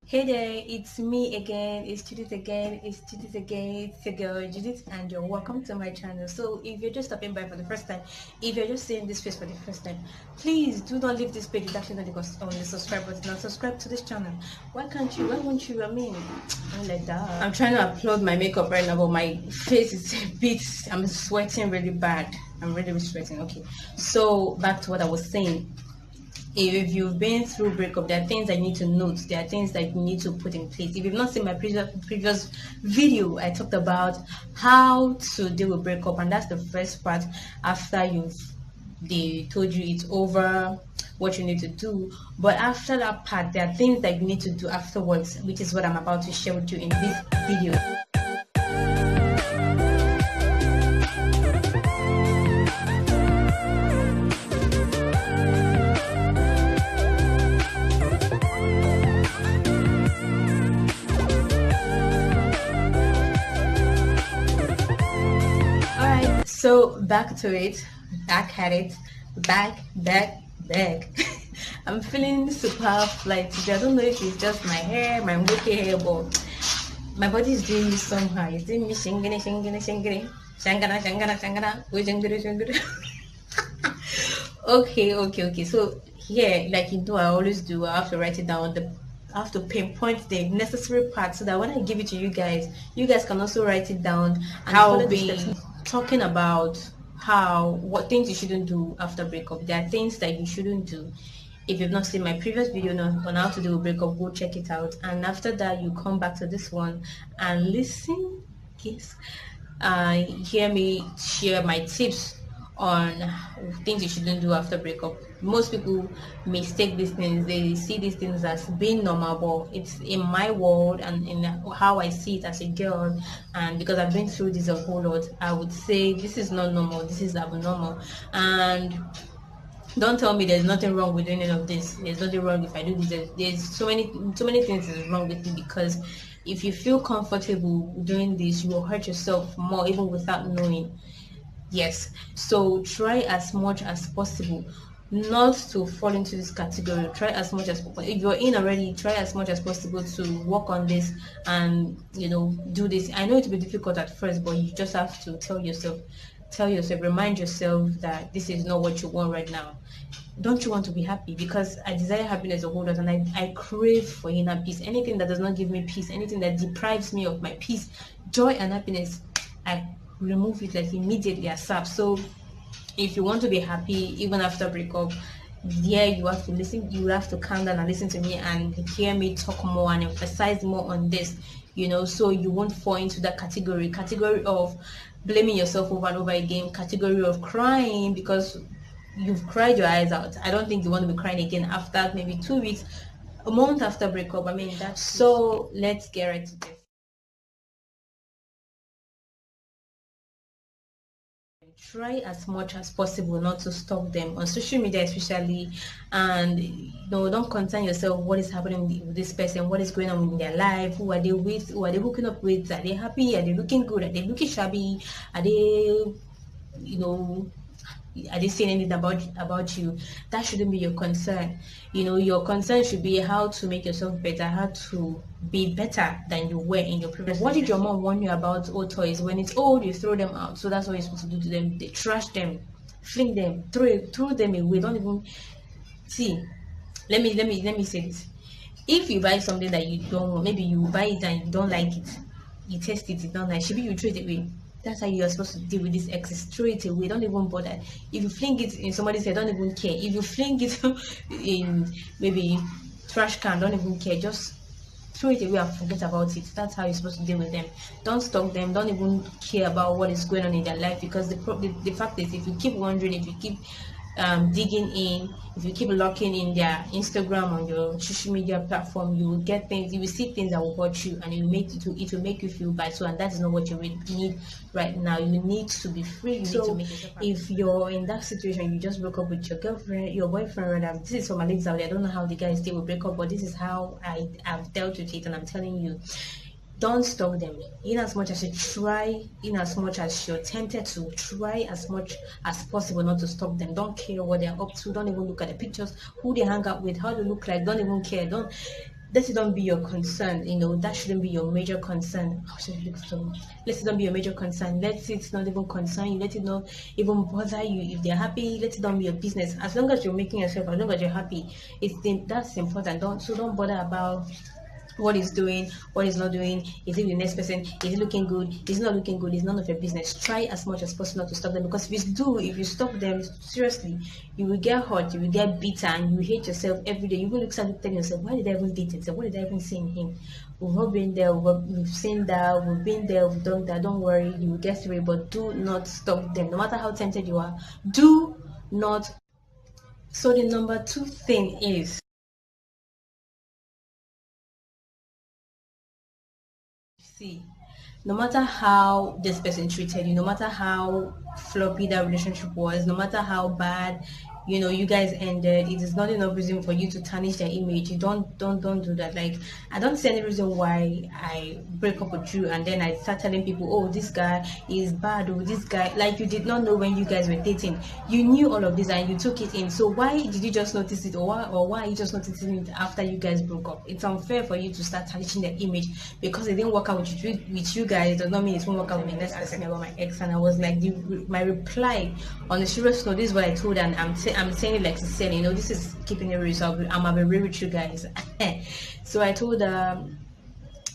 Hey there, it's me again, it's Judith again, it's your girl Judith, and you're welcome to my channel. So if you're just stopping by for the first time, if you're just seeing this face for the first time, please do not leave this page without clicking on the subscribe button and subscribe to this channel. Why can't you? Why won't you? I'm like that. I'm trying to upload my makeup right now, but my face is a bit, I'm sweating really bad. I'm really sweating. Okay, so back to what I was saying. If you've been through breakup, there are things that you need to note, there are things that you need to put in place. If you've not seen my previous video, I talked about how to deal with breakup, and that's the first part. After they told you it's over, what you need to do. But after that part, there are things that you need to do afterwards, which is what I'm about to share with you in this video. So back to it, back at it, back. I'm feeling super fly today. I don't know if it's just my hair, my wavy hair, but my body is doing this somehow. It's doing me shingiri. Okay. So here, like you know, I always do. I have to write it down. I have to pinpoint the necessary parts so that when I give it to you guys can also write it down. And I'll be talking about what things you shouldn't do after breakup. There are things that you shouldn't do. If you've not seen my previous video on how to do a breakup, go check it out. And after that, you come back to this one and listen. Yes, hear me share my tips on things you shouldn't do after breakup. Most people mistake these things. They see these things as being normal, but it's in my world and in how I see it as a girl, and because I've been through this a whole lot, I would say this is not normal, this is abnormal. And don't tell me there's nothing wrong with any of this. There's nothing wrong if I do this. There's so many things is wrong with it, because if you feel comfortable doing this, you will hurt yourself more even without knowing. Yes, so try as much as possible not to fall into this category. Try as much as possible. If you're in already, try as much as possible to work on this and do this. I know it will be difficult at first, but you just have to tell yourself, remind yourself that this is not what you want right now. Don't you want to be happy? Because I desire happiness a whole lot, and I crave for inner peace. Anything that does not give me peace, anything that deprives me of my peace, joy and happiness, I remove it like immediately ASAP. So if you want to be happy even after breakup, you have to listen. You have to calm down and listen to me and hear me talk more and emphasize more on this, so you won't fall into that category of blaming yourself over and over again, category of crying because you've cried your eyes out. I don't think you want to be crying again after maybe 2 weeks, a month after breakup. That's so. Let's get right to this. Try as much as possible not to stalk them on social media, especially, and don't concern yourself what is happening with this person, what is going on in their life, who are they with, who are they hooking up with, are they happy, are they looking good, are they looking shabby, are they are they saying anything about you? That shouldn't be your concern. Your concern should be how to make yourself better, how to be better than you were in your previous. What did your mom warn you about old toys? When it's old, you throw them out. So that's what you're supposed to do to them. They trash them, fling them, throw them away. Don't even see. Let me say this. If you buy something that you don't want, maybe you buy it and you don't like it, you taste it, it's not nice, should you throw it away. That's how you're supposed to deal with this excess. Throw it away. Don't even bother. If you fling it in somebody's head, don't even care. If you fling it in maybe trash can, don't even care. Just throw it away and forget about it. That's how you're supposed to deal with them. Don't stalk them. Don't even care about what is going on in their life, because the fact is, if you keep wondering, if you keep digging in, if you keep looking in their Instagram on your social media platform, you will get things, you will see things that will hurt you, and it will make you feel bad. So, and that is not what you really need right now. You need to be free. You need to make yourself happy. If you're in that situation, you just broke up with your girlfriend, your boyfriend, rather. This is for my ladies out there. I don't know how the guys deal with breakup, but this is how I've dealt with it, and I'm telling you. Don't stalk them. In as much as you're tempted to, try as much as possible not to stalk them. Don't care what they're up to. Don't even look at the pictures, who they hang out with, how they look like. Don't even care. let it don't be your concern. That shouldn't be your major concern. How should I look so? Let it not be your major concern. Let it not even concern you. Let it not even bother you. If they're happy, let it not be your business. As long as you're making yourself, as long as you're happy, that's important. Don't bother about what he's doing, what he's not doing. Is it the next person? Is it looking good? Is it not looking good? It's none of your business. Try as much as possible not to stop them, because if you stop them, seriously, you will get hurt, you will get bitter, and you hate yourself every day. You will start telling yourself, why did I even date him? What did I even see in him? We've all been there, we've seen that, we've been there, we've done that. Don't worry, you will get through it, but do not stop them. No matter how tempted you are, do not. So the number two thing is, see, no matter how this person treated you, no matter how floppy that relationship was, no matter how bad, you guys ended, it is not enough reason for you to tarnish their image. You don't do that. Like, I don't see any reason why I break up with you and then I start telling people, oh, this guy is bad, or this guy, like, you did not know when you guys were dating. You knew all of this and you took it in. So why did you just notice it, or why are you just noticing it after you guys broke up? It's unfair for you to start tarnishing their image because it didn't work out with you guys. It does not mean it won't work out with me. Let's ask me about my ex, and I was like, my reply on a serious note, this is what I told her, and I'm saying it like sincerely. This is keeping it real, so I'm gonna be real with you guys. So I told her,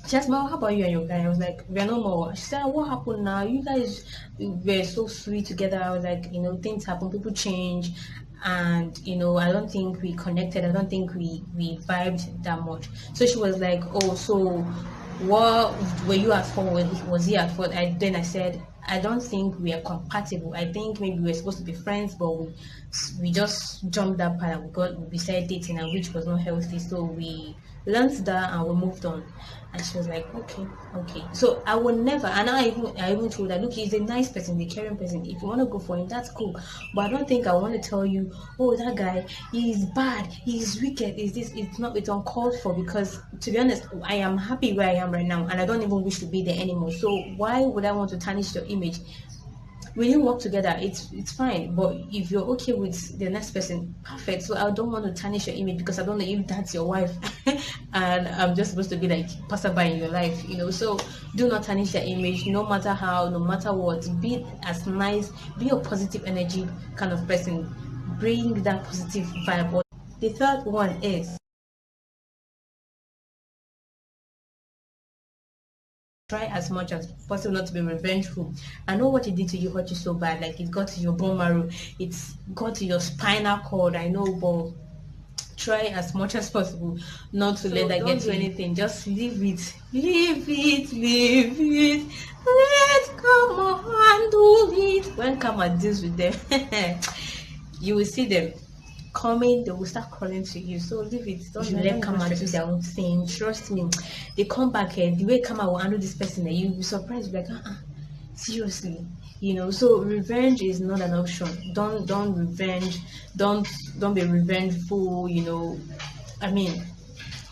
she asked me, "Oh, how about you and your guy?" I was like, "We're no more." She said, "What happened now? You guys were so sweet together." I was like, things happen, people change, and I don't think we connected. I don't think we vibed that much. So she was like, "Oh, so what were you at fault? Was he at fault?" Then I said, "I don't think we are compatible. I think maybe we were supposed to be friends, but we just jumped that part and we started dating, and which was not healthy. So we learned that and we moved on." And she was like, "Okay, okay." So I would never, and I even told her, "Look, he's a nice person, a caring person. If you want to go for him, that's cool. But I don't think I want to tell you, oh, that guy, he's bad, he's wicked, is this, it's uncalled for, because to be honest, I am happy where I am right now and I don't even wish to be there anymore. So why would I want to tarnish your image? We didn't work together, it's fine, but if you're okay with the next person, perfect. So I don't want to tarnish your image because I don't know if that's your wife and I'm just supposed to be like passerby in your life, so do not tarnish their image, no matter how, no matter what. Be as nice, be a positive energy kind of person, bring that positive vibe." The third one is, try as much as possible not to be revengeful. I know what it did to you hurt you so bad, like it got to your bone marrow, it's got to your spinal cord, I know, but try as much as possible not to let that get to anything. Just leave it, let karma handle it. When karma deals with them, you will see them coming, they will start calling to you. So leave it. Don't let karma do their own thing. Trust me, they come back and the way karma will handle this person, you'll be surprised, like, seriously. So revenge is not an option. Don't revenge, don't be revengeful. I mean,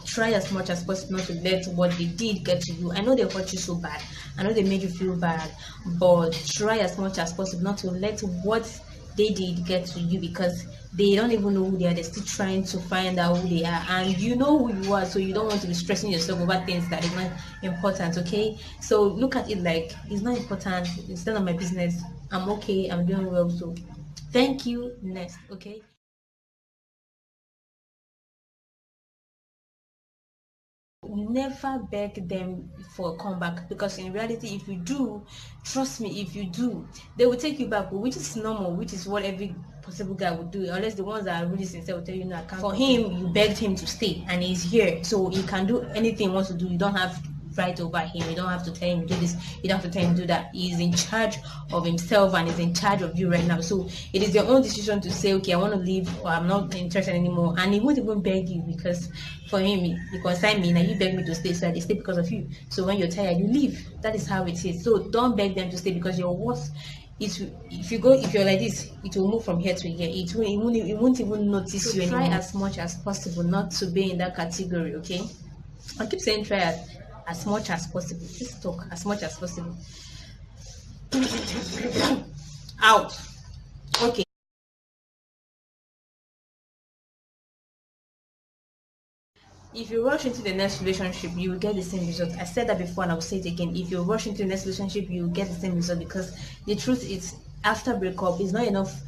try as much as possible not to let what they did get to you. I know they hurt you so bad, I know they made you feel bad, but try as much as possible not to let what they did get to you, because they don't even know who they are. They're still trying to find out who they are, and you know who you are, so you don't want to be stressing yourself over things that is not important. Okay, so look at it like it's not important, it's none of my business. I'm okay, I'm doing well, so thank you. Next. Okay, never beg them for a comeback, because in reality, if you do, trust me, if you do, they will take you back, which is normal, which is what every possible guy would do, unless the ones that are really sincere will tell you, no, I can't. For him, you begged him to stay and he's here, so he can do anything he wants to do. You don't have right over him. You don't have to tell him to do this, you don't have to tell him to do that. He's in charge of himself and he's in charge of you right now. So it is your own decision to say, okay, I want to leave, or I'm not interested anymore. And he won't even beg you, because for him, he consign me, now you beg me to stay, so I stay because of you. So when you're tired, you leave. That is how it is. So don't beg them to stay, because your worth, if you're like this, it will move from here to here. It won't even notice you anymore. Try as much as possible not to be in that category. Okay, I keep saying try as much as possible. Just talk as much as possible. Out. Okay. if you rush into the next relationship, you will get the same result. I said that before and I will say it again. If you rush into the next relationship, you will get the same result, because the truth is, after breakup, it's not enough.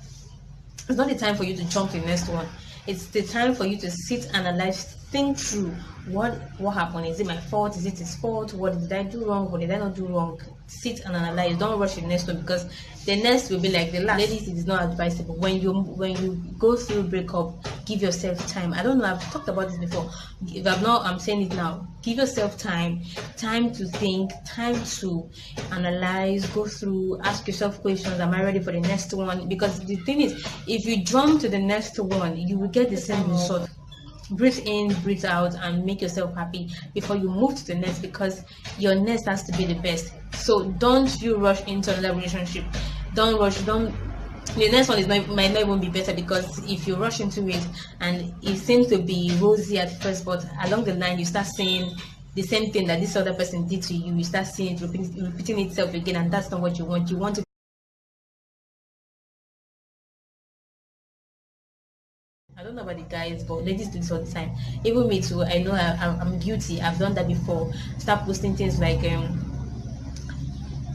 It's not the time for you to jump to the next one. It's the time for you to sit, analyze, think through what happened. Is it my fault? Is it his fault? What did I do wrong? What did I not do wrong? Sit and analyze. Don't rush the next one, because the next will be like the last. Ladies, it is not advisable. When you go through breakup, give yourself time. I don't know, I've talked about this before. If I'm not, I'm saying it now. Give yourself time to think, time to analyze, go through, ask yourself questions. Am I ready for the next one? Because the thing is, if you jump to the next one, you will get the same result. Breathe in, breathe out, and make yourself happy before you move to the next, because your next has to be the best. So don't you rush into another relationship. Don't rush. Don't. The next one might not even be better, because if you rush into it and it seems to be rosy at first, but along the line you start seeing the same thing that this other person did to you, you start seeing it repeating itself again, and that's not what you want. You want to. I don't know about the guys, but ladies do this all the time. Even me too. I know I'm guilty. I've done that before. Start posting things like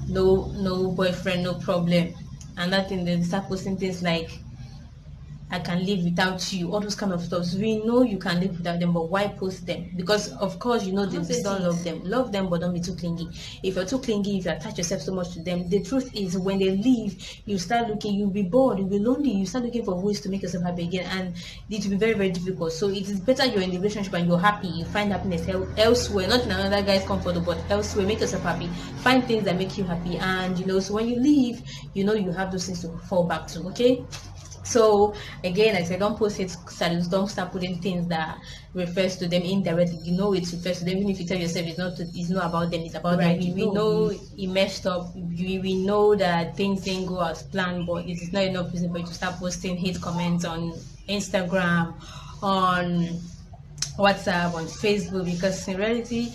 no boyfriend, no problem, and that thing. Then start posting things like I can live without you, all those kind of stuff. We know you can live without them, but why post them? Because of course you know they don't love them. Love them, but don't be too clingy. If you're too clingy, if you attach yourself so much to them, the truth is when they leave, you start looking, you'll be bored, you'll be lonely, you start looking for ways to make yourself happy again, and it will be very, very difficult. So it is better you're in the relationship and you're happy, you find happiness elsewhere, not in another guy's comfort, but elsewhere. Make yourself happy, find things that make you happy, and so when you leave, you have those things to fall back to. Okay. So again, I said, don't post it status, don't start putting things that refers to them indirectly. You know it refers to them, even if you tell yourself it's not about them, it's about them. We know it messed up. We know that things didn't go as planned, but it is not enough reason for you to start posting hate comments on Instagram, on WhatsApp, on Facebook, because in reality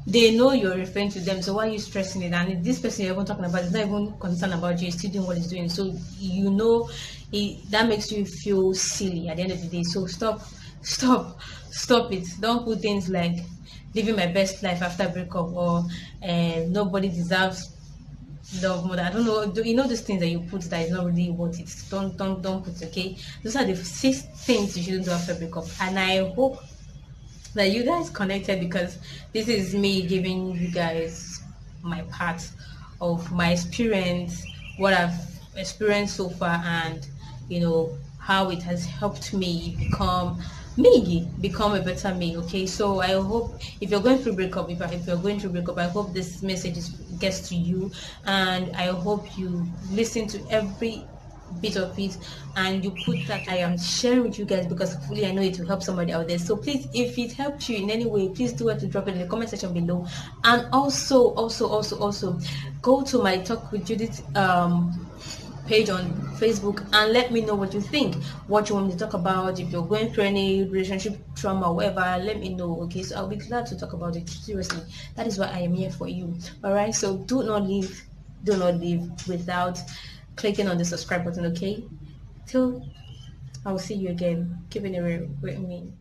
they know you're referring to them. So why are you stressing it? And if this person you're even talking about is not even concerned about you, he's still doing what he's doing, so that makes you feel silly at the end of the day. So stop it. Don't put things like living my best life after breakup, or nobody deserves love more than, I don't know, those things that you put that is not really worth it. Don't put. Okay, those are the 6 things you shouldn't do after breakup, and I hope that you guys connected, because this is me giving you guys my part of my experience, what I've experienced so far, and how it has helped me become a better me. Okay, so I hope if you're going through breakup, if you're going through breakup, I hope this message gets to you, and I hope you listen to every bit of it and you put that I am sharing with you guys, because hopefully I know it will help somebody out there. So please, if it helped you in any way, please do it to drop it in the comment section below, and also go to my Talk with Judith page on Facebook and let me know what you think, what you want me to talk about. If you're going through any relationship trauma or whatever, let me know. Okay, so I'll be glad to talk about it. Seriously, that is why I am here for you. All right, so do not leave without clicking on the subscribe button. Okay, till I will see you again. Keep it real with me.